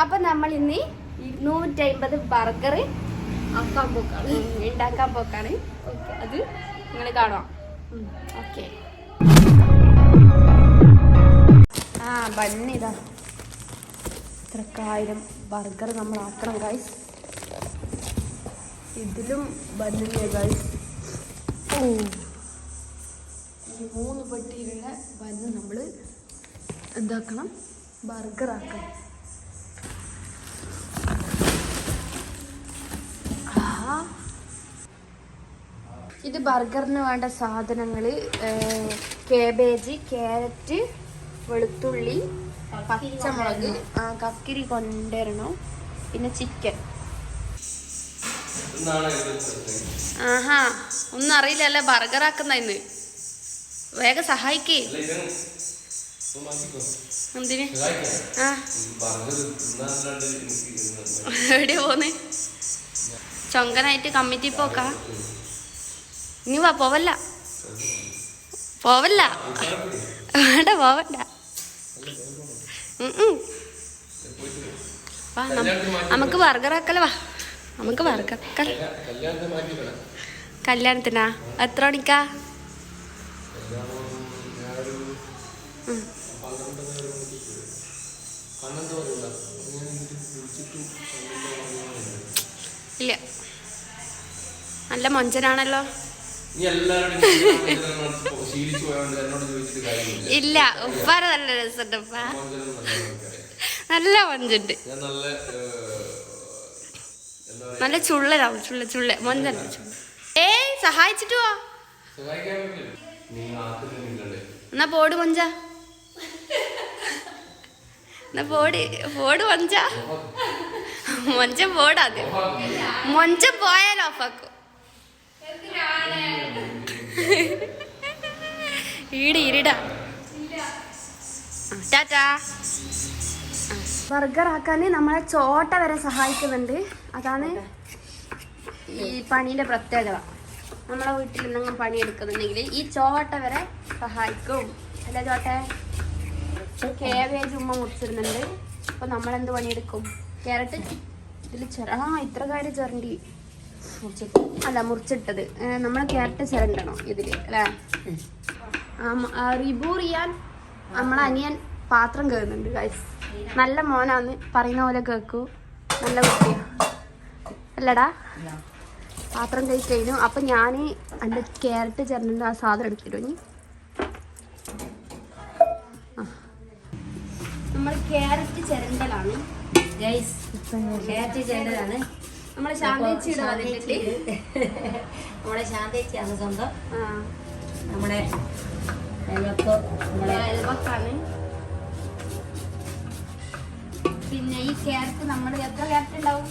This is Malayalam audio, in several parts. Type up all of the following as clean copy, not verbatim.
അപ്പൊ നമ്മൾ ഇന്ന് 250 ബർഗർ ഉണ്ടാക്കാൻ പോക്കാണ്. അത് നിങ്ങൾ കാണാം. ഓക്കെ. ബണ്ണിതാ ഇത്രക്കായിരം ബർഗർ നമ്മൾ ആക്കണം ഗൈസ്. ഇതിലും ബണ്ണില്ലേ ഗൈസ്. ഈ 3 പെട്ടിയിലുള്ള ബണ്ണ് നമ്മൾ എന്താക്കണം, ബർഗർ ആക്കണം. ഇത് ബർഗറിന് വേണ്ട സാധനങ്ങൾ: കേബേജ്, ക്യാരറ്റ്, വെളുത്തുള്ളി, പച്ചമുളക്, കക്കിരി കൊണ്ടുവരണം, പിന്നെ ചിക്കൻ. ഒന്നും അറിയില്ലല്ലേ ബർഗർ ആക്കുന്ന ഇന്ന്. വേഗം സഹായിക്കേ. എന്തിന്? എവിടെയാ പോന്നെ? ചൊങ്കനായിട്ട് കമ്മിറ്റി പോക്കാ. ഇനി വാ, പോവല്ല പോവല്ല വേണ്ട, പോവണ്ട. വാ, നമുക്ക് ബർഗർ ആക്കല. വാ, നമുക്ക് ബർഗർ ആക്കല. കല്യാണത്തിനാ? എത്ര മണിക്കാ? ഇല്ല, നല്ല മൊഞ്ചനാണല്ലോ. ഇല്ല, ഉപ്പാര നല്ല രസമുണ്ട്. ഉപ്പ നല്ല മൊഞ്ചുണ്ട്. നല്ല ചുള്ളനാവും. ചുള്ള മൊഞ്ചല്ല. സഹായിച്ചിട്ട് വാ. എന്നാ പോട് മൊഞ്ച. എന്നാ പോട് മൊഞ്ച. മൊഞ്ച പോടാദ്യം. മൊഞ്ച പോയാലോ ഓഫാക്കും. ഈടാ ടാറ്റാ. ബർഗർ ആക്കാൻ നമ്മളെ ചോട്ട വരെ സഹായിക്കുന്നുണ്ട്. അതാണ് ഈ പണീൻ്റെ പ്രത്യേകത. നമ്മളെ വീട്ടിൽ എന്തെങ്കിലും പണിയെടുക്കുന്നുണ്ടെങ്കിൽ ഈ ചോട്ട വരെ സഹായിക്കും. അല്ലേ ചോട്ടെ? കേബേജ് ഉമ്മ മുറിച്ചിടുന്നുണ്ട്. അപ്പോൾ നമ്മളെന്ത് പണിയെടുക്കും? ക്യാരറ്റ് ഇതിൽ ഇത്ര കാര്യം ചിരണ്ടി അല്ല മുറിച്ചിട്ടത്. നമ്മൾ ക്യാരറ്റ് ചിരണ്ടണം ഇതിൽ അല്ലേ? റിബൂർ ചെയ്യാൻ നമ്മളെ അനിയൻ പാത്രം കേൾക്കുന്നുണ്ട് ഗൈസ്. നല്ല മോനാന്ന് പറയുന്ന പോലെ കേൾക്കൂ. നല്ല കുട്ടിയാ അല്ലടാ? പാത്രം കഴിച്ചു. അപ്പം ഞാൻ എൻ്റെ ക്യാരറ്റ് ചിരണ്ട ആ സാധനം എടുത്തിട്ടു. ഇനി നമ്മൾ ക്യാരറ്റ് ചിരണ്ടലാണ് ഗൈസ്. ക്യാരറ്റ് ചിരണ്ടലാണ് നമ്മളെ ശാന്തേച്ചി. നമ്മുടെ ശാന്തേച്ചിയാണ് സ്വന്തം. നമ്മുടെ അയൽവക്കാണ്. പിന്നെ ഈ ക്യാരറ്റ് നമ്മൾ എത്ര ക്യാരറ്റ് ഉണ്ടാവും?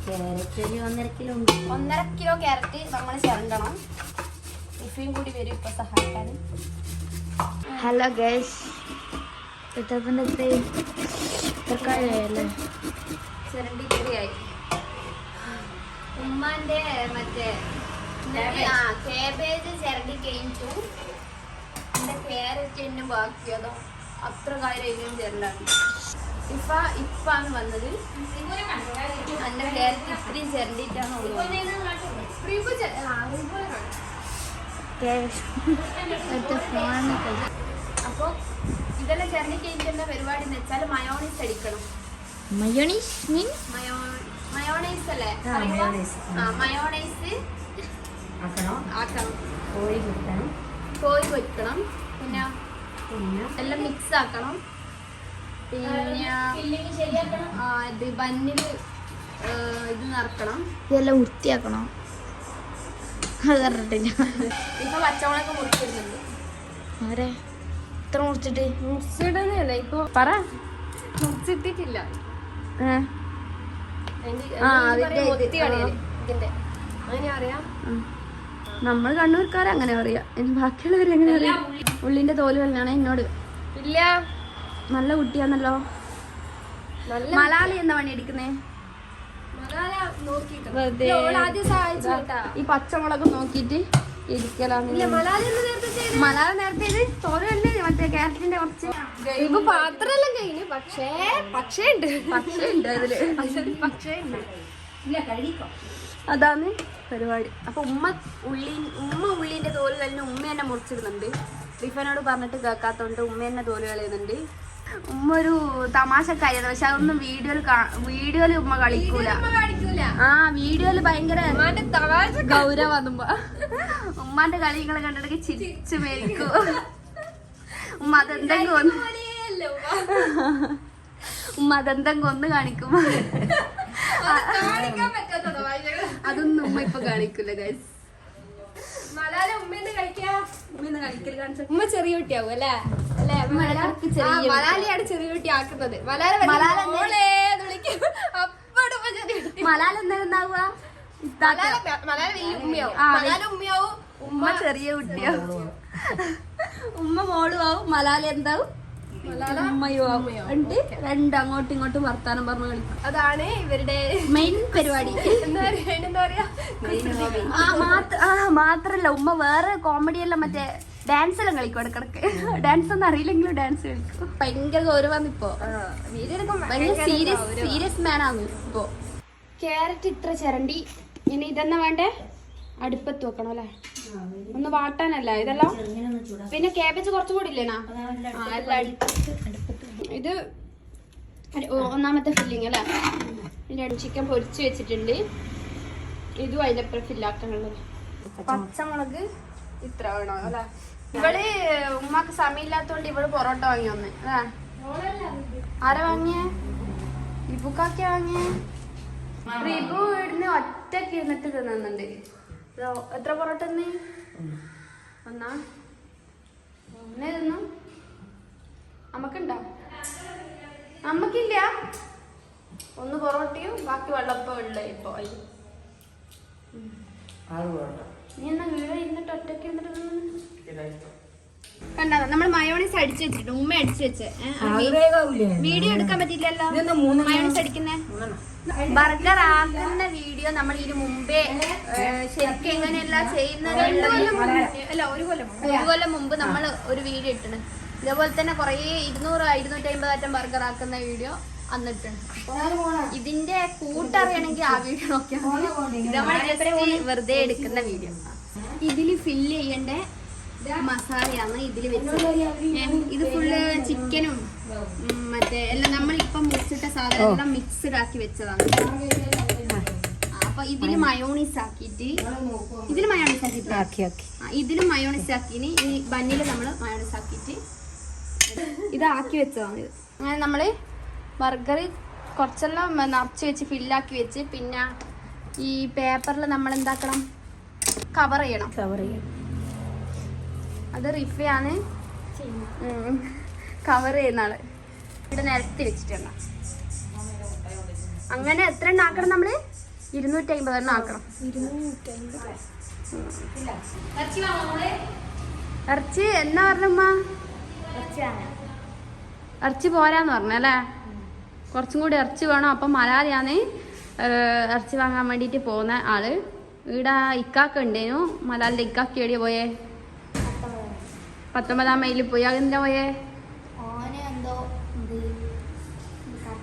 ക്യാരറ്റ് 1.5 കിലോ ഉണ്ട്. 1.5 കിലോ ക്യാരറ്റ് നമ്മൾ ചിരണ്ടണം. ഇഫയും കൂടി വരും ഇപ്പൊ സഹായിക്കാൻ. ഹലോ ഗൈസ്, ചിരണ്ടി കറിയായി. ഉമ്മാന്റെ മറ്റേ കേബേജ് ചിരണ്ടി കഴിഞ്ഞു. എന്റെ ക്യാരറ്റ് എന്നെ ബാക്കിയതോ അത്ര കാര്യം ചിരണ്ടാണ്. ഇപ്പാണ് വന്നത്. എന്റെ ക്യാരറ്റ് ഇത്രയും ചിരണ്ടിട്ടാണ്. അപ്പൊ ഇതെല്ലാം ചിരണ്ടി കഴിഞ്ഞിട്ട് എന്താ പരിപാടി എന്ന് വെച്ചാൽ മയോണൈസ് അടിക്കണം. മയോണൈസ് മീൻസ് മയോണൈസ് അല്ലേ? മയോണൈസ് ആക്കണം. കോഴി പൊരിക്കണം. പിന്നെ എല്ലാം മിക്സ് ആക്കണം. പിന്നെ ഇത് ബന്നിൽ ഇത് നിറക്കണം. ഇതെല്ലാം വൃത്തിയാക്കണം. അത് പറഞ്ഞിട്ടില്ല. ഇപ്പൊ പച്ചമുളക് മുറിച്ചിടുന്നുണ്ട്. ആരെ ഇത്ര മുറിച്ചിടുന്നല്ലേ? ഇപ്പൊ പറ. മുറിച്ചിട്ടിട്ടില്ല. അങ്ങനെ അറിയാം. നമ്മൾ കണ്ണൂർക്കാരെ അങ്ങനെ പറയാ. ബാക്കിയുള്ളവർ എങ്ങനെ അറിയാം? ഉള്ളിന്റെ തോല് തന്നെയാണ് എന്നോട്. ഇല്ല, നല്ല കുട്ടിയാന്നല്ലോ. മലയാളി എന്നാ പണി എടുക്കുന്നേ? ഈ പച്ചമുളക് നോക്കിട്ട് ഇരിക്കലാന്ന് മലയാളം നേരത്തെ ഇത് തോരല്ലേ മറ്റേ ക്യാരറ്റിന്റെ കുറച്ച് ഇപ്പൊ പാത്രമെല്ലാം കഴിഞ്ഞു പക്ഷേ ഉണ്ട് അതില് അതാണ് പരിപാടി. അപ്പൊ ഉമ്മ ഉള്ളിന്റെ തോല് കഴിഞ്ഞ് ഉമ്മ തന്നെ മുറിച്ചിടുന്നുണ്ട്. റിഫനോട് പറഞ്ഞിട്ട് കേൾക്കാത്തോണ്ട് ഉമ്മ തന്നെ തോല് കളയുന്നുണ്ട്. ഉമ്മ ഒരു തമാശക്കാരിയാണ്, പക്ഷെ അതൊന്നും വീഡിയോയില് ഉമ്മ കളിക്കൂല. ആ വീഡിയോയില് ഭയങ്കര ഗൗരവന്നുമ്പോ ഉമ്മാന്റെ കളികളെ കണ്ടിട്ട് ചിരിച്ചു മേരിക്കും. ഉമ്മ അതെന്തെങ്കിലും ഒന്ന് കാണിക്കും. അതൊന്നും ഉമ്മ ഇപ്പൊ കാണിക്കൂല ഗൈസ്. ഉമ്മ ചെറിയ കുട്ടിയാവും അല്ലേ? മലാലിയാണ് ചെറിയ കുട്ടി ആക്കുന്നത്. മലാല എന്താവുക? ഉമ്മ ചെറിയ കുട്ടിയാവും, ഉമ്മ മോളും ആവും. മലാല എന്താവും? ഉമ്മയും ആവും. എന്നിട്ട് രണ്ട് അങ്ങോട്ടും ഇങ്ങോട്ടും വർത്താനം പറഞ്ഞു കളിക്കും. അതാണ് ഇവരുടെ മെയിൻ പരിപാടി. മാത്രല്ല ഉമ്മ വേറെ കോമഡി എല്ലാം മറ്റേ ഡാൻസ് എല്ലാം കളിക്കും ഇടക്കിടക്ക്. ഡാൻസ് ഒന്നും അറിയില്ലെങ്കിലും ഡാൻസ് കളിക്കും. ഭയങ്കര ഗൗരവാന്ന് ഇപ്പൊ. ഭയങ്കര സീരിയസ് മാനാണ് ഇപ്പൊ. ക്യാരറ്റ് ഇത്ര ചിരണ്ടി ഇനി ഇതെന്നാ വേണ്ടേ? അടുപ്പത്ത് വെക്കണം അല്ലേ? ഒന്ന് വാട്ടാനല്ല ഇതെല്ലാം. പിന്നെ കാബേജ് കുറച്ചുകൂടി ഇല്ലേനാ? ഇത് ഒന്നാമത്തെ ഫില്ലിങ് അല്ലേ? ഇതിന്റെ ചിക്കൻ പൊരിച്ച് വെച്ചിട്ടുണ്ട്. ഇതും അതിലപ്പുറം ഫില്ലാക്കാനുള്ളത്. പച്ചമുളക് ഇത്ര വേണോ അല്ലേ? ഇവള് ഉമ്മാക്ക് സമയമില്ലാത്തോണ്ട് ഇവള് പൊറോട്ട വാങ്ങി വന്ന്. ആരാ വാങ്ങിയേ? റിബുക്കാക്കി വാങ്ങിയേ. റിബു ഇവിടുന്ന് ഒറ്റക്ക് ഇരുന്നിട്ട് തിന്നുന്നുണ്ട്. എത്ര പൊറോട്ട തിന്നു? ഒന്നേ തിന്നു. അമ്മക്കുണ്ടോ? അമ്മക്കില്ല. ഒന്ന് പൊറോട്ടയും ബാക്കി വെള്ളപ്പം ഉള്ള ഇപ്പൊ. നീ എന്നാ വീട് ഇരുന്നിട്ട് ഒറ്റക്ക് ഇരുന്നിട്ട് കണ്ടാ? നമ്മൾ മയോണീസ് അടിച്ചു വെച്ചിട്ട് ഉമ്മ അടിച്ചു വെച്ചേ. വീഡിയോ എടുക്കാൻ പറ്റില്ലല്ലോ മയോണീസ് അടിക്കുന്നേ. ബർഗർ ആക്കുന്ന വീഡിയോ നമ്മൾ ഇതിന് മുമ്പേ ശരിക്കും എങ്ങനെയല്ല ചെയ്യുന്നത് ഒരു കൊല്ലം മുമ്പ് നമ്മൾ ഒരു വീഡിയോ ഇട്ടിട്ടുണ്ട്. ഇതേപോലെ തന്നെ കുറേ 200-250 ബർഗർ ആക്കുന്ന വീഡിയോ അന്നിട്ടുണ്ട്. ഇതിന്റെ കൂട്ടറിയണമെങ്കിൽ ആ വീഡിയോ നോക്കിയാൽ നമ്മൾ വെറുതെ എടുക്കുന്ന വീഡിയോ. ഇതില് ഫില്ല് ചെയ്യേണ്ട മസാലയാണ് ഇതില് വെച്ചത്. ഇത് ഫുള്ള് ചിക്കനും മറ്റേ എല്ലാം നമ്മളിപ്പം മുറിച്ചിട്ട സാധനം എല്ലാം മിക്സ്ഡ് ആക്കി വെച്ചതാണ്. അപ്പൊ ഇതില് മയോണീസ് ആക്കിയിട്ട് ഇതിലും മയോണീസ് ആക്കിന് ഈ ബന്നില് നമ്മള് മയോണീസ് ആക്കിയിട്ട് ഇതാക്കി വെച്ചതാണ്. ഇത് അങ്ങനെ നമ്മള് ബർഗർ കുറച്ചെല്ലാം നിറച്ച് വെച്ച് ഫില്ലാക്കി വെച്ച് പിന്നെ ഈ പേപ്പറിൽ നമ്മൾ എന്താക്കണം? കവർ ചെയ്യണം. അത് റിഫയാണ് കവർ ചെയ്യുന്ന ആള്. ഇവിടെ നിരത്തി വെച്ചിട്ടുണ്ട്. അങ്ങനെ എത്ര എണ്ണം ആക്കണം? നമ്മള് 250 ആക്കണം. ഇറച്ചി എന്നാ പറഞ്ഞമ്മ? ഇറച്ചി പോരാന്ന് പറഞ്ഞല്ലേ? കുറച്ചും കൂടി ഇറച്ചി വേണം. അപ്പം മലയാളിയാണ് ഇറച്ചി വാങ്ങാൻ വേണ്ടിയിട്ട് പോകുന്ന ആള്. ഇവിടെ ഇക്കാക്ക ഉണ്ടേനു. മലയാളിന്റെ ഇക്കാക്ക എവിടെയാ പോയേ? 19-ാം മൈലിൽ പോയി. അതെന്താ പോയേ?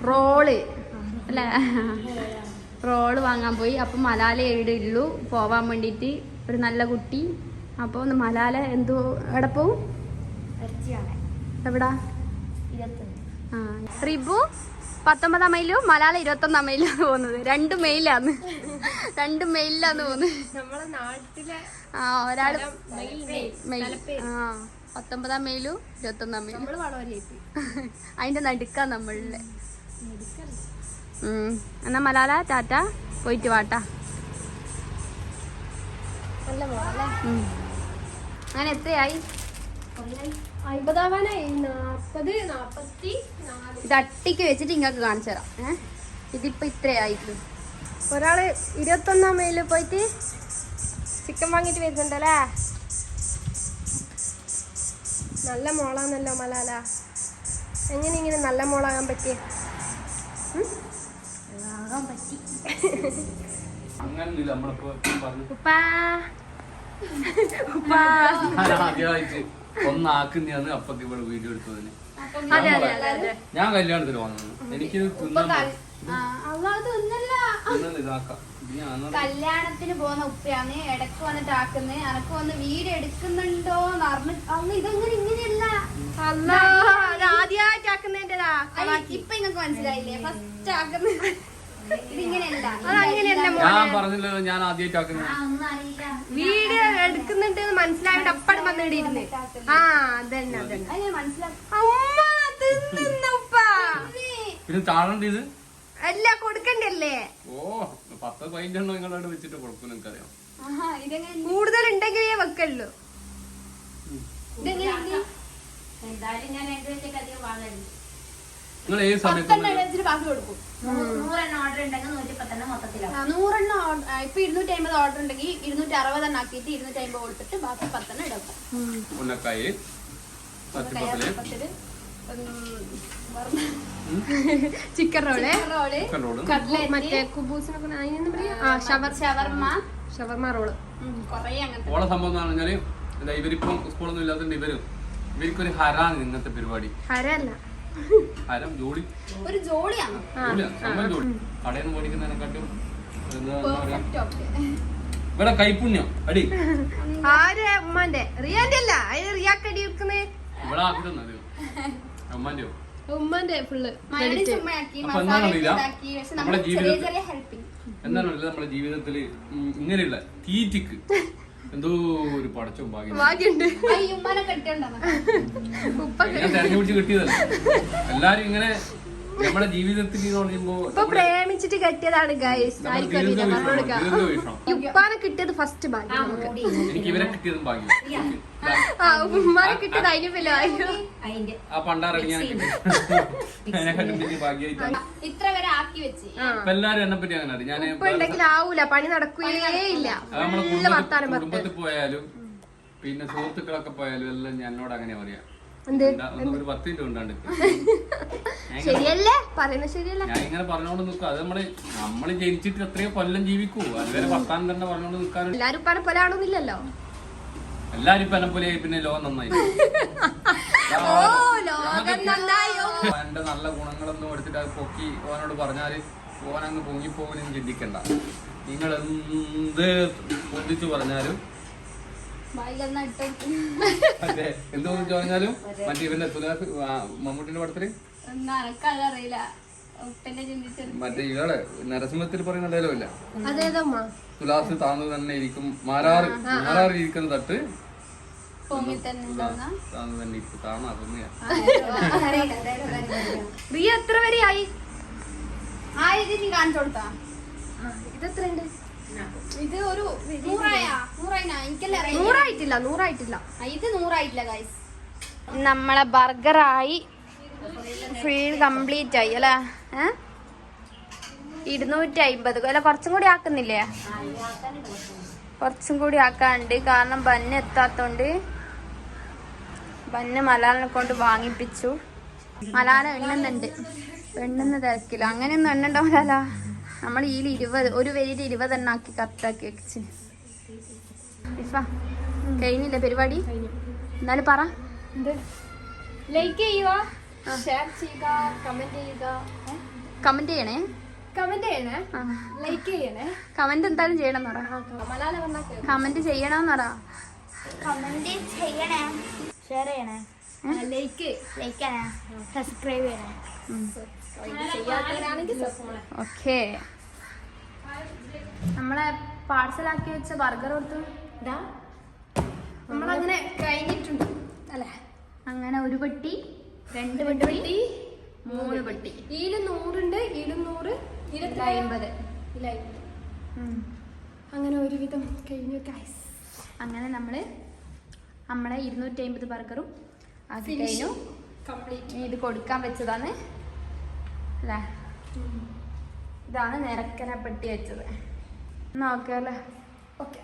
റോള് അല്ലേ? റോള് വാങ്ങാൻ പോയി. അപ്പം മലാല എവിടെ ഉള്ളൂ പോവാൻ വേണ്ടിയിട്ട് ഒരു നല്ല കുട്ടി. അപ്പോൾ ഒന്ന് മലാല എന്തോ എവിടെ പോവും? എവിടാ? റിബു 19-ാം മൈലും മലാല 21-ാം മൈലാണ് പോകുന്നത്. 2 മെയിലാണ് പോകുന്നത്. ഒരാള് മെയിൽ 19-ാം മൈലും 21-ാം മൈലും അതിന്റെ നടുക്കാ നമ്മളിലെ. എന്നാ മലാല ടാറ്റ, പോയിട്ട് വാട്ടാ. അങ്ങനെ എത്രയായി? 50 ഇത് അട്ടിക്ക് വെച്ചിട്ട് ഇങ്ങക്ക് കാണിച്ചു തരാം. ഇതിപ്പോ ഇത്രയായിട്ട് ഒരാള് 21-ാം മൈലിൽ പോയിട്ട് ചിക്കൻ വാങ്ങിട്ട് വരുന്നുണ്ടല്ലേ. നല്ല മോളാന്നല്ലോ മലാല. എങ്ങനെ ഇങ്ങനെ നല്ല മോളാകാൻ പറ്റി? ഉപ്പാ ആദ്യമായിട്ട് ഒന്നാക്കുന്നതാണ് അപ്പൊക്ക് ഇവിടെ വീഡിയോ എടുത്തതിന്. അതെ അതെ അതെ അതെ. ഞാൻ കല്യാണത്തിന് വന്നത് എനിക്ക് ഇതാക്കാം. കല്യാണത്തിന് പോകുന്ന ഉപ്പയാണ് ഇടക്ക് വന്നിട്ട് ആക്കുന്നത്. എനക്ക് വന്ന് വീട് എടുക്കുന്നുണ്ടോ അന്ന് ഇതെങ്ങനെ ഇങ്ങനെയല്ല ആദ്യമായിട്ട് ആക്കുന്നതിന്റെതാ. ഇപ്പൊ നിങ്ങക്ക് മനസ്സിലായില്ലേ ഫസ്റ്റ് ആക്കുന്നത് ഇതിങ്ങനെയല്ല. ഞാൻ പറഞ്ഞല്ലോ ഞാൻ ആദ്യമായിട്ട് ആക്കുന്നത്. വീട് എടുക്കുന്നുണ്ട് മനസ്സിലായിട്ട് അപ്പടെ വന്നിടിയിരുന്ന്. ആ അതന്നെ അതന്നെ പിന്നെ താഴണ്ട ഇത് അല്ല കൊടുക്കണ്ടല്ലേ. ഓ 10-15 നിങ്ങളോട് വെച്ചിട്ട് കൊടുക്കും. നിനക്കറിയാം കൂടുതൽ ഉണ്ടെങ്കിലേ വെക്കുള്ളൂ. നിങ്ങൾ ഏത് സമയത്ത് 100 ഇപ്പൊ 250 ഓർഡർ ഉണ്ടെങ്കിൽ 260 ആക്കിയിട്ട് 250 കൊടുത്തിട്ട് ബാക്കി 10 എടുക്കാം. ഉന്നക്കായി പത്തിപ്പത്തില് ചിക്കൻ റോള് മറ്റേ കുബൂസിനൊക്കെ ഷവർമ റോള് ഓള സംഭവം എന്ന് പറഞ്ഞാല് ഇവരിപ്പം സ്കൂളൊന്നും ഇല്ലാത്തതുകൊണ്ട് ഇവർക്കൊരു ഹരാണ് ഇന്നത്തെ പരിപാടി. ഹരല്ല ഹരം ജോലി ഒരു ജോലിയാണ്. സംഭവം ജോലി കടയിൽ നിന്ന് മേടിക്കുന്നതിനെക്കാട്ടും ഇവിടെ കൈപ്പുണ്യം അടി ആര് ഉമ്മാന്റെ റിയാന്റെ അല്ല അതിന് റിയാക്കടി വെക്കുന്നേ ഇവിടെ ആക്കുന്നത് അമ്മാന്റെയോ ഉമ്മന്റെ ഫുള്ള് അപ്പൊ എന്താണെന്നില്ല നമ്മുടെ ജീവിതത്തിൽ എന്താണെന്നില്ല നമ്മുടെ ജീവിതത്തില് ഇങ്ങനെയുള്ള തീറ്റിക്ക് എന്തോ ഒരു പടച്ചും ഭാഗ്യം ഞാൻ തെരഞ്ഞു പിടിച്ച് കിട്ടിയതല്ല. എല്ലാരും ഇങ്ങനെ നമ്മുടെ ജീവിതത്തിൽ ഇപ്പൊ പ്രേമിച്ചിട്ട് കെട്ടിയതാണ് ഗൈസ്. ഉപ്പാനെ കിട്ടിയത് ഫസ്റ്റ് ഭാഗ്യം. എനിക്ക് ഇവരെ കിട്ടിയതും ഭാഗ്യം. ഉമ്മാനെ കിട്ടിയത് അതിന് വല്ല ആ പണ്ടാറങ്ങിയാൽ ഭാഗ്യമായിട്ടാണ് ഇത്ര വരെ ആക്കി വെച്ച്. എല്ലാരും എന്നെ പറ്റി അങ്ങനെ അറിയാം. ഞാൻ ഉണ്ടെങ്കിൽ ആവൂല, പണി നടക്കുകയേ ഇല്ല. നമ്മളെ കുടുംബത്തിൽ പോയാലും പിന്നെ സുഹൃത്തുക്കളൊക്കെ പോയാലും എല്ലാം എന്നോട് അങ്ങനെ പറയാം. ഒരു 10 മിനിറ്റ് കൊണ്ടാണ്ട് ശരിയല്ലേ പറയുന്നത് ശരിയല്ല. ഞാൻ ഇങ്ങനെ പറഞ്ഞോണ്ട് നിൽക്കും. അത് നമ്മള് ജനിച്ചിട്ട് എത്രയോ കൊല്ലം ജീവിക്കൂ. അതുവരെ വർത്താനം തന്നെ പറഞ്ഞോണ്ട് നിൽക്കാനും എല്ലാരും പല പോലെ ആണോന്നില്ലല്ലോ. എല്ലാരും ഇപ്പൊ എന്നെ പോലെ പിന്നെ ലോകം നന്നായി. എന്റെ നല്ല ഗുണങ്ങളൊന്നും എടുത്തിട്ട് അത് പൊക്കി ഓനോട് പറഞ്ഞാല് ഓനങ്ങ് പൊങ്ങിപ്പോകാനും ചിന്തിക്കണ്ട. നിങ്ങൾ എന്ത് പൊന്തിച്ചു പറഞ്ഞാലും മറ്റേ എന്ത് പൊന്തിച്ചു പറഞ്ഞാലും മറ്റേ ഇവന്റെ തുലാസ് മമ്മൂട്ടിന്റെ പടത്തില് മറ്റേ ഇയാളെ നരസിംഹത്തിൽ പറയുന്ന ഡയലോഗില്ല, തുലാസ് താന്നു തന്നെ ഇരിക്കും മാറാറിയിരിക്കുന്ന തട്ട് താന്നു തന്നെ ഇരിക്കും. താന്ന അതൊന്നുയാ റിയ എത്ര വരെ ആയി? കാണിച്ചു കൊടുത്താ ഇതെത്രയുണ്ട്? ഇത് ഒരു 100ആയിട്ടില്ല. ഇത് 100ആയിട്ടില്ല ഗൈസ്. നമ്മളെ ബർഗറായി ഫുൾ കംപ്ലീറ്റ് ആയി അല്ലേ? 250 അല്ല കുറച്ചും കൂടി ആക്കുന്നില്ലേ? കുറച്ചും കൂടി ആക്കാണ്ട്. കാരണം ബന്ന് എത്താത്തോണ്ട് ബന്ന് മലാലിനെ കൊണ്ട് വാങ്ങിപ്പിച്ചു. മലാല എണ്ണുന്നുണ്ട്, എണ്ണുന്ന തിരക്കില്ല. അങ്ങനെയൊന്നും എണ്ണണ്ടാവില്ല. നമ്മൾ ഈ 20 ഒരു വരിയിൽ 20 എണ്ണ ആക്കി കറക്റ്റാക്കി വെച്ച്. കഴിഞ്ഞില്ലേ പരിപാടി? എന്നാലും പറ. ലൈക്ക് ചെയ്യുക, ഷെയർ ചെയ്യുക, കമന്റ് ചെയ്യണേ, ലൈക്ക് ചെയ്യണേ. കമന്റ് എന്തായാലും ചെയ്യണം പറ. കമന്റ് ചെയ്യണമെന്ന് പറ. കമന്റ് ചെയ്യണേ, ഷെയർ ചെയ്യണേ, ലൈക്ക് ചെയ്യണേ, സബ്സ്ക്രൈബ് ചെയ്യണേ. ഓക്കെ, നമ്മളെ പാഴ്സലാക്കി വെച്ച ബർഗർ കൊടുത്തു. ഇതാ നമ്മളങ്ങനെ കഴിഞ്ഞിട്ടുണ്ട് അല്ലേ? അങ്ങനെ 1 പെട്ടി, 2 പെട്ടി, 3 പെട്ടി. ഇതിലും 100 ഉണ്ട്, ഇതിലും 100, 50. അങ്ങനെ ഒരുവിധം കഴിഞ്ഞു ഗൈസ്. അങ്ങനെ നമ്മളെ 250 ബർഗറും ആക്കി കഴിഞ്ഞു. ഇത് കൊടുക്കാൻ വെച്ചതാണ് അല്ലേ? ഇതാണ് നിരക്കനെ പെട്ടി വെച്ചത്. നോക്കാം അല്ലേ? ഓക്കെ.